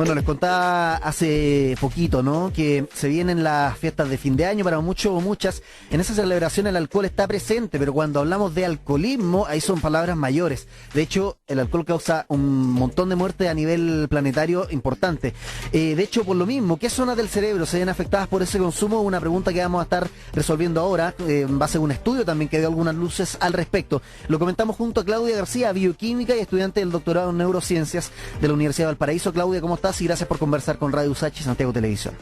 Bueno, les contaba hace poquito, ¿no?, que se vienen las fiestas de fin de año para muchos o muchas. En esa celebración el alcohol está presente, pero cuando hablamos de alcoholismo, ahí son palabras mayores. De hecho, el alcohol causa un montón de muertes a nivel planetario importante. De hecho, por lo mismo, ¿qué zonas del cerebro se ven afectadas por ese consumo? Una pregunta que vamos a estar resolviendo ahora, en base a un estudio también que dio algunas luces al respecto. Lo comentamos junto a Claudia García, bioquímica y estudiante del doctorado en neurociencias de la Universidad de Valparaíso. Claudia, ¿cómo estás? Y gracias por conversar con Radio USACH y Santiago Televisión.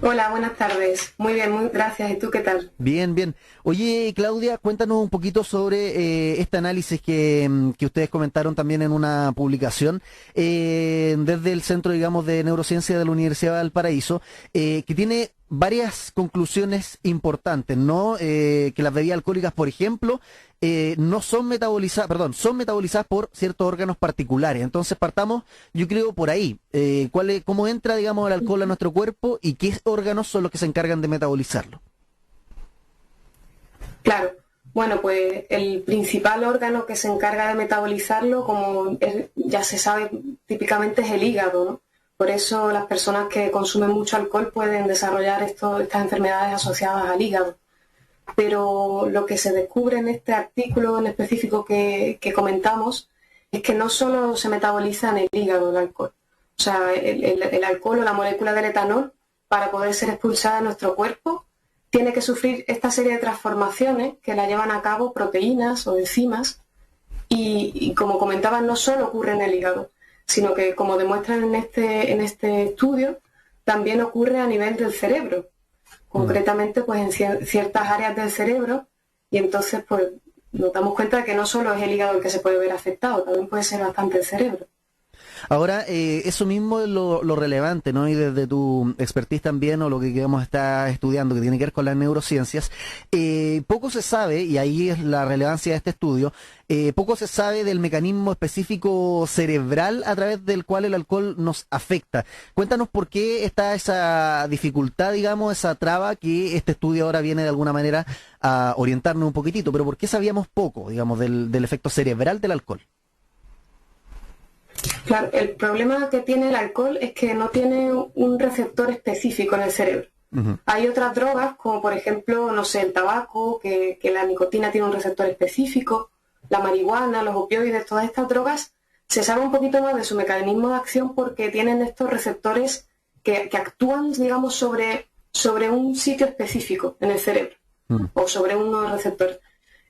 Hola, buenas tardes. Muy bien, muy gracias. ¿Y tú qué tal? Bien, bien. Oye, Claudia, cuéntanos un poquito sobre este análisis que ustedes comentaron también en una publicación desde el Centro, digamos, de Neurociencia de la Universidad de Valparaíso, que tiene varias conclusiones importantes, ¿no? Que las bebidas alcohólicas, por ejemplo, no son metabolizadas, perdón, son metabolizadas por ciertos órganos particulares. Entonces partamos, yo creo, por ahí. ¿Cómo entra, digamos, el alcohol a nuestro cuerpo y qué órganos son los que se encargan de metabolizarlo? Claro. Bueno, pues el principal órgano que se encarga de metabolizarlo, como ya se sabe, típicamente es el hígado, ¿no? Por eso las personas que consumen mucho alcohol pueden desarrollar estas enfermedades asociadas al hígado. Pero lo que se descubre en este artículo en específico que comentamos es que no solo se metaboliza en el hígado el alcohol. O sea, el alcohol o la molécula del etanol, para poder ser expulsada de nuestro cuerpo, tiene que sufrir esta serie de transformaciones que la llevan a cabo proteínas o enzimas. Y como comentaba, no solo ocurre en el hígado, sino que, como demuestran en este estudio, también ocurre a nivel del cerebro, concretamente pues en ciertas áreas del cerebro, y entonces pues nos damos cuenta de que no solo es el hígado el que se puede ver afectado, también puede ser bastante el cerebro. Ahora, eso mismo es lo relevante, ¿no? Y desde tu expertise también, o lo que queremos estar estudiando, que tiene que ver con las neurociencias, poco se sabe, y ahí es la relevancia de este estudio, poco se sabe del mecanismo específico cerebral a través del cual el alcohol nos afecta. Cuéntanos por qué está esa dificultad, digamos, esa traba, que este estudio ahora viene de alguna manera a orientarnos un poquitito, pero ¿por qué sabíamos poco, digamos, del efecto cerebral del alcohol? Claro, el problema que tiene el alcohol es que no tiene un receptor específico en el cerebro. Hay otras drogas, como por ejemplo, no sé, el tabaco, que la nicotina tiene un receptor específico, la marihuana, los opioides, todas estas drogas, se sabe un poquito más de su mecanismo de acción porque tienen estos receptores que actúan, digamos, sobre un sitio específico en el cerebro, o sobre unos receptores.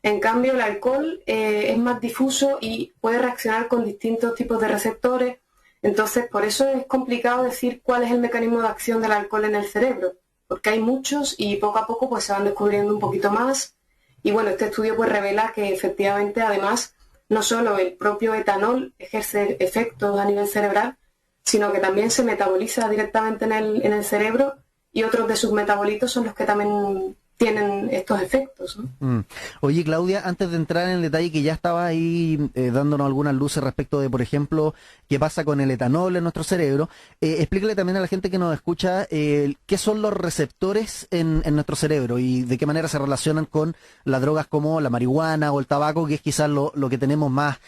En cambio, el alcohol es más difuso y puede reaccionar con distintos tipos de receptores. Entonces, por eso es complicado decir cuál es el mecanismo de acción del alcohol en el cerebro, porque hay muchos y poco a poco pues se van descubriendo un poquito más. Y bueno, este estudio pues revela que efectivamente, además, no solo el propio etanol ejerce efectos a nivel cerebral, sino que también se metaboliza directamente en el cerebro, y otros de sus metabolitos son los que también tienen estos efectos, ¿no? Oye, Claudia, antes de entrar en el detalle, que ya estaba ahí dándonos algunas luces respecto de, por ejemplo, qué pasa con el etanol en nuestro cerebro, explícale también a la gente que nos escucha qué son los receptores en nuestro cerebro y de qué manera se relacionan con las drogas como la marihuana o el tabaco, que es quizás lo que tenemos más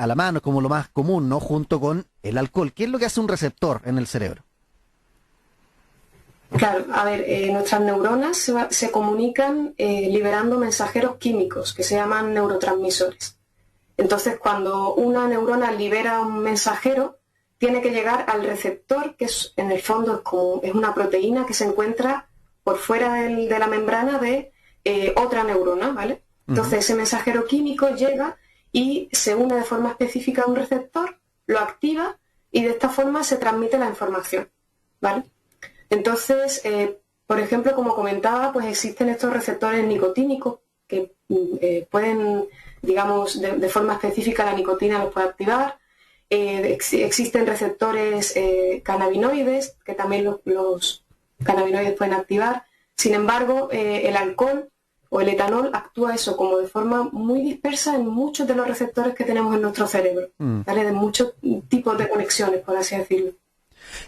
a la mano, como lo más común, ¿no?, junto con el alcohol. ¿Qué es lo que hace un receptor en el cerebro? Claro, a ver, nuestras neuronas se comunican liberando mensajeros químicos que se llaman neurotransmisores. Entonces, cuando una neurona libera un mensajero, tiene que llegar al receptor, que es, en el fondo es una proteína que se encuentra por fuera de la membrana de otra neurona, ¿vale? Entonces, ese mensajero químico llega y se une de forma específica a un receptor, lo activa y de esta forma se transmite la información, ¿vale? Entonces, por ejemplo, como comentaba, pues existen estos receptores nicotínicos que pueden, digamos, de forma específica la nicotina los puede activar. Existen receptores cannabinoides, que también los cannabinoides pueden activar. Sin embargo, el alcohol o el etanol actúa eso como de forma muy dispersa en muchos de los receptores que tenemos en nuestro cerebro, ¿vale? De muchos tipos de conexiones, por así decirlo.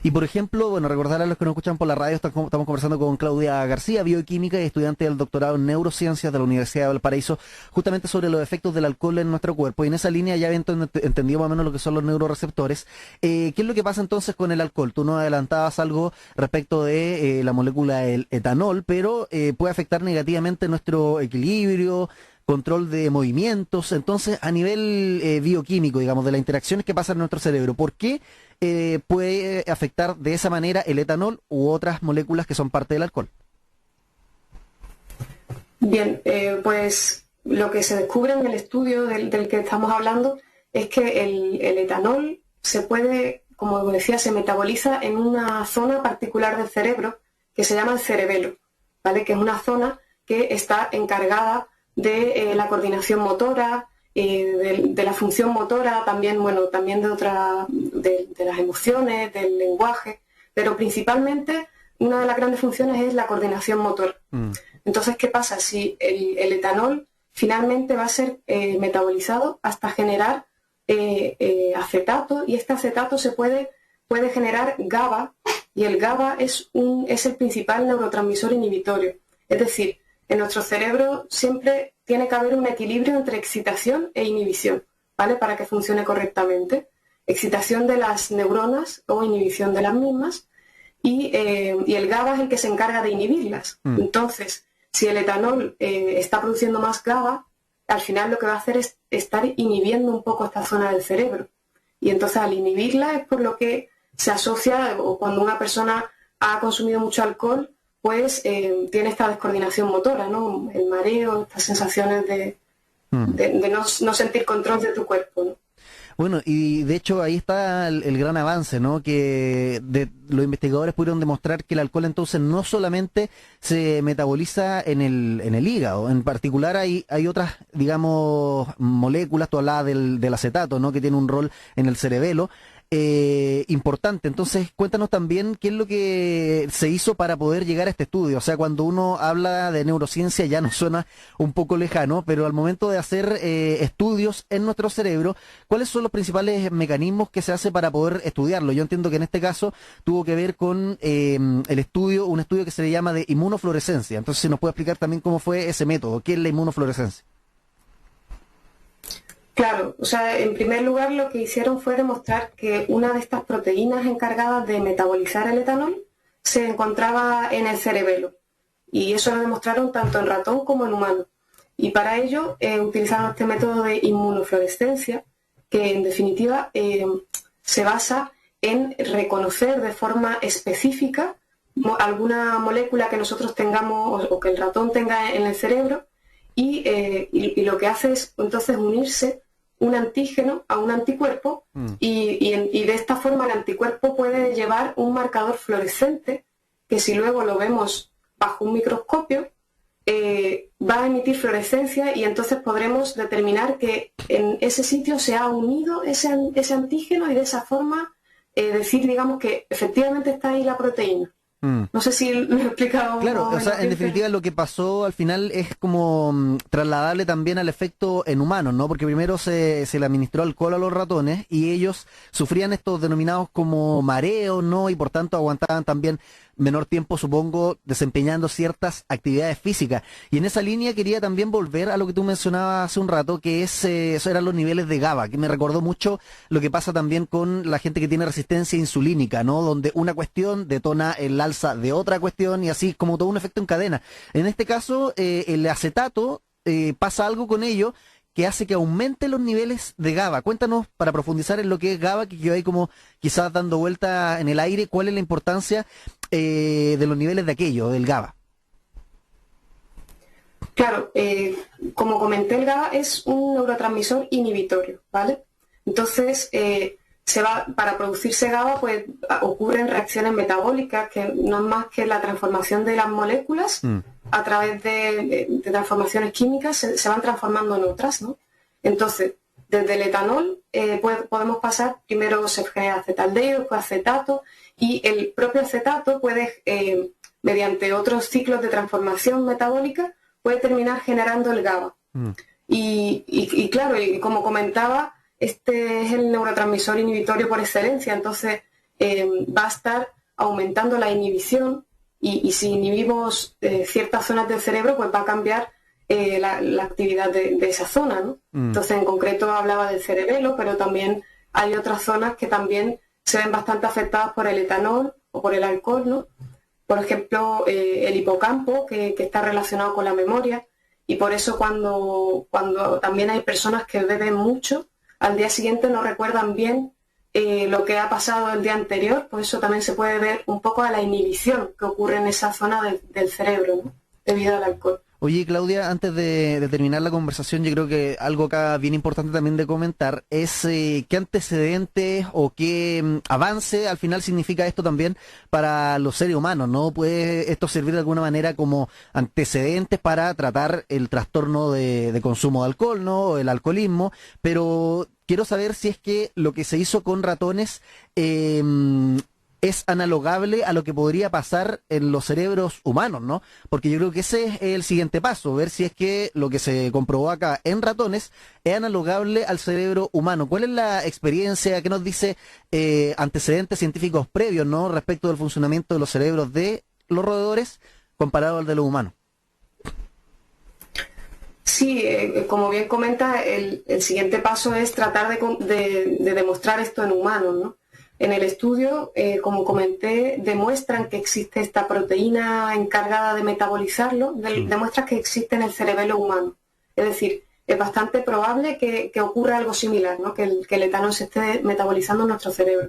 Y por ejemplo, bueno, recordar a los que nos escuchan por la radio, estamos conversando con Claudia García, bioquímica y estudiante del doctorado en neurociencias de la Universidad de Valparaíso, justamente sobre los efectos del alcohol en nuestro cuerpo. Y en esa línea ya entendido más o menos lo que son los neuroreceptores. ¿Qué es lo que pasa entonces con el alcohol? Tú nos adelantabas algo respecto de la molécula del etanol, pero puede afectar negativamente nuestro equilibrio, control de movimientos. Entonces, a nivel bioquímico, digamos, de las interacciones que pasan en nuestro cerebro, ¿por qué puede afectar de esa manera el etanol u otras moléculas que son parte del alcohol? Bien, pues lo que se descubre en el estudio del que estamos hablando es que el etanol se puede, como decía, se metaboliza en una zona particular del cerebro que se llama el cerebelo, ¿vale? Que es una zona que está encargada de la coordinación motora, de la función motora, también, bueno, también de las emociones, del lenguaje, pero principalmente una de las grandes funciones es la coordinación motora. Entonces, ¿qué pasa? Si el etanol finalmente va a ser metabolizado hasta generar acetato, y este acetato puede generar GABA, y el GABA es el principal neurotransmisor inhibitorio. Es decir, en nuestro cerebro siempre tiene que haber un equilibrio entre excitación e inhibición, ¿vale? Para que funcione correctamente. Excitación de las neuronas o inhibición de las mismas, y el GABA es el que se encarga de inhibirlas. Entonces, si el etanol está produciendo más GABA, al final lo que va a hacer es estar inhibiendo un poco esta zona del cerebro. Y entonces al inhibirla es por lo que se asocia, o cuando una persona ha consumido mucho alcohol, pues tiene esta descoordinación motora, ¿no? El mareo, estas sensaciones de no sentir control de tu cuerpo, ¿no? Bueno, y de hecho ahí está el gran avance, ¿no? Que los investigadores pudieron demostrar que el alcohol entonces no solamente se metaboliza en el hígado, en particular hay otras, digamos, moléculas, tú hablabas del acetato, ¿no? Que tiene un rol en el cerebelo importante. Entonces, cuéntanos también qué es lo que se hizo para poder llegar a este estudio. O sea, cuando uno habla de neurociencia ya nos suena un poco lejano, pero al momento de hacer estudios en nuestro cerebro, ¿cuáles son los principales mecanismos que se hace para poder estudiarlo? Yo entiendo que en este caso tuvo que ver con un estudio que se le llama de inmunofluorescencia. Entonces, si nos puede explicar también cómo fue ese método, ¿qué es la inmunofluorescencia? Claro, o sea, en primer lugar lo que hicieron fue demostrar que una de estas proteínas encargadas de metabolizar el etanol se encontraba en el cerebelo. Y eso lo demostraron tanto en ratón como en humano. Y para ello utilizaron este método de inmunofluorescencia, que en definitiva se basa en reconocer de forma específica alguna molécula que nosotros tengamos o que el ratón tenga en el cerebro, y lo que hace es entonces unirse un antígeno a un anticuerpo, y de esta forma el anticuerpo puede llevar un marcador fluorescente que, si luego lo vemos bajo un microscopio, va a emitir fluorescencia, y entonces podremos determinar que en ese sitio se ha unido ese antígeno, y de esa forma decir, digamos, que efectivamente está ahí la proteína. No sé si lo he explicado. Claro, o sea, en definitiva lo que pasó al final es como trasladable también al efecto en humanos, ¿no? Porque primero se le administró alcohol a los ratones y ellos sufrían estos denominados como mareos, ¿no? Y por tanto aguantaban también menor tiempo, supongo, desempeñando ciertas actividades físicas. Y en esa línea quería también volver a lo que tú mencionabas hace un rato, que eso eran los niveles de GABA, que me recordó mucho lo que pasa también con la gente que tiene resistencia insulínica, ¿no? Donde una cuestión detona el alza de otra cuestión, y así como todo un efecto en cadena. En este caso, el acetato, pasa algo con ello que hace que aumente los niveles de GABA. Cuéntanos, para profundizar en lo que es GABA, que quedó ahí como quizás dando vuelta en el aire, ¿cuál es la importancia de los niveles de aquello, del GABA? Claro, como comenté, el GABA es un neurotransmisor inhibitorio, ¿vale? Entonces, para producirse GABA, pues ocurren reacciones metabólicas, que no es más que la transformación de las moléculas a través de transformaciones químicas, se van transformando en otras, ¿no? Entonces, desde el etanol podemos pasar, primero se genera acetaldehído, después acetato, y el propio acetato puede, mediante otros ciclos de transformación metabólica, puede terminar generando el GABA. Y claro, y como comentaba, este es el neurotransmisor inhibitorio por excelencia. Entonces, va a estar aumentando la inhibición y si inhibimos ciertas zonas del cerebro, pues va a cambiar la actividad de esa zona, ¿no? Entonces, en concreto hablaba del cerebelo, pero también hay otras zonas que también se ven bastante afectadas por el etanol o por el alcohol, ¿no? Por ejemplo, el hipocampo, que está relacionado con la memoria, y por eso cuando también hay personas que beben mucho, al día siguiente no recuerdan bien lo que ha pasado el día anterior, pues eso también se puede ver un poco a la inhibición que ocurre en esa zona del cerebro, ¿no? Debido al alcohol. Oye, Claudia, antes de terminar la conversación, yo creo que algo acá bien importante también de comentar es qué antecedentes o qué avance al final significa esto también para los seres humanos, ¿no? ¿Puede esto servir de alguna manera como antecedentes para tratar el trastorno de consumo de alcohol, ¿no? O el alcoholismo, pero quiero saber si es que lo que se hizo con ratones es analogable a lo que podría pasar en los cerebros humanos, ¿no? Porque yo creo que ese es el siguiente paso, ver si es que lo que se comprobó acá en ratones es analogable al cerebro humano. ¿Cuál es la experiencia que nos dice antecedentes científicos previos, ¿no? Respecto del funcionamiento de los cerebros de los roedores comparado al de los humanos? Sí, como bien comenta, el siguiente paso es tratar de demostrar esto en humanos, ¿no? En el estudio, como comenté, demuestran que existe esta proteína encargada de metabolizarlo, demuestra que existe en el cerebelo humano. Es decir, es bastante probable que ocurra algo similar, ¿no? Que el etanol se esté metabolizando en nuestro cerebro.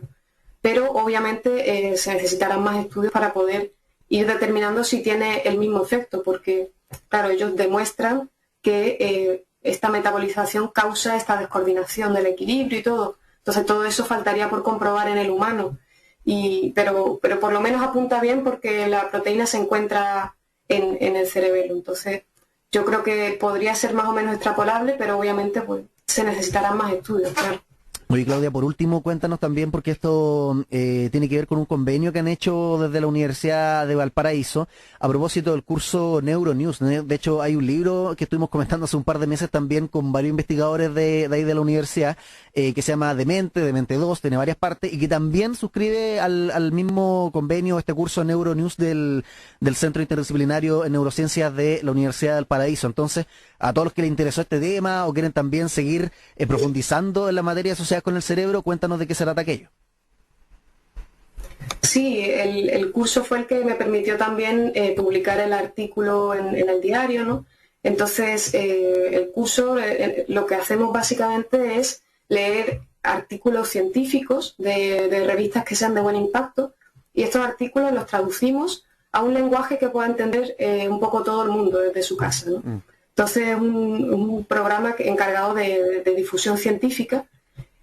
Pero obviamente se necesitarán más estudios para poder ir determinando si tiene el mismo efecto, porque, claro, ellos demuestran que esta metabolización causa esta descoordinación del equilibrio y todo. Entonces todo eso faltaría por comprobar en el humano, pero por lo menos apunta bien porque la proteína se encuentra en el cerebelo. Entonces yo creo que podría ser más o menos extrapolable, pero obviamente pues se necesitarán más estudios, claro. Oye, Claudia, por último, cuéntanos también, porque esto tiene que ver con un convenio que han hecho desde la Universidad de Valparaíso a propósito del curso Neuronews. De hecho, hay un libro que estuvimos comentando hace un par de meses también con varios investigadores de ahí de la universidad, que se llama Demente 2, tiene varias partes, y que también suscribe al mismo convenio este curso Neuronews del Centro Interdisciplinario en Neurociencias de la Universidad de Valparaíso. Entonces, a todos los que les interesó este tema o quieren también seguir profundizando en la materia asociada con el cerebro, cuéntanos de qué se trata aquello. Sí, el curso fue el que me permitió también publicar el artículo en el diario, ¿no? Entonces, el curso, lo que hacemos básicamente es leer artículos científicos de revistas que sean de buen impacto, y estos artículos los traducimos a un lenguaje que pueda entender un poco todo el mundo desde su casa, ¿no? Entonces es un programa encargado de difusión científica,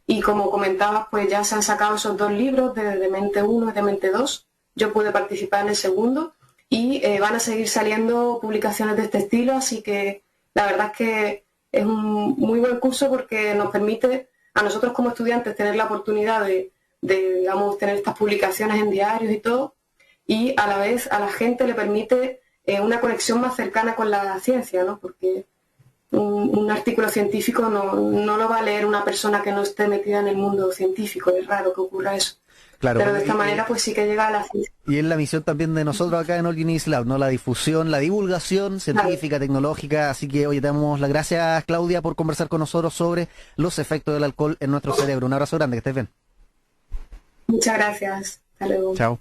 y como comentabas, pues ya se han sacado esos 2 libros de Demente 1 y Demente 2. Yo pude participar en el segundo y van a seguir saliendo publicaciones de este estilo, así que la verdad es que es un muy buen curso porque nos permite a nosotros como estudiantes tener la oportunidad de digamos, tener estas publicaciones en diarios y todo, y a la vez a la gente le permite una conexión más cercana con la ciencia, ¿no? Porque un artículo científico no lo va a leer una persona que no esté metida en el mundo científico, es raro que ocurra eso. Claro, pero de esta manera pues sí que llega a la ciencia. Y es la misión también de nosotros acá en All You Need Is Lab, ¿no? La difusión, la divulgación científica, tecnológica. Así que, oye, te damos las gracias, Claudia, por conversar con nosotros sobre los efectos del alcohol en nuestro cerebro. Un abrazo grande, que estés bien. Muchas gracias. Hasta luego. Chao.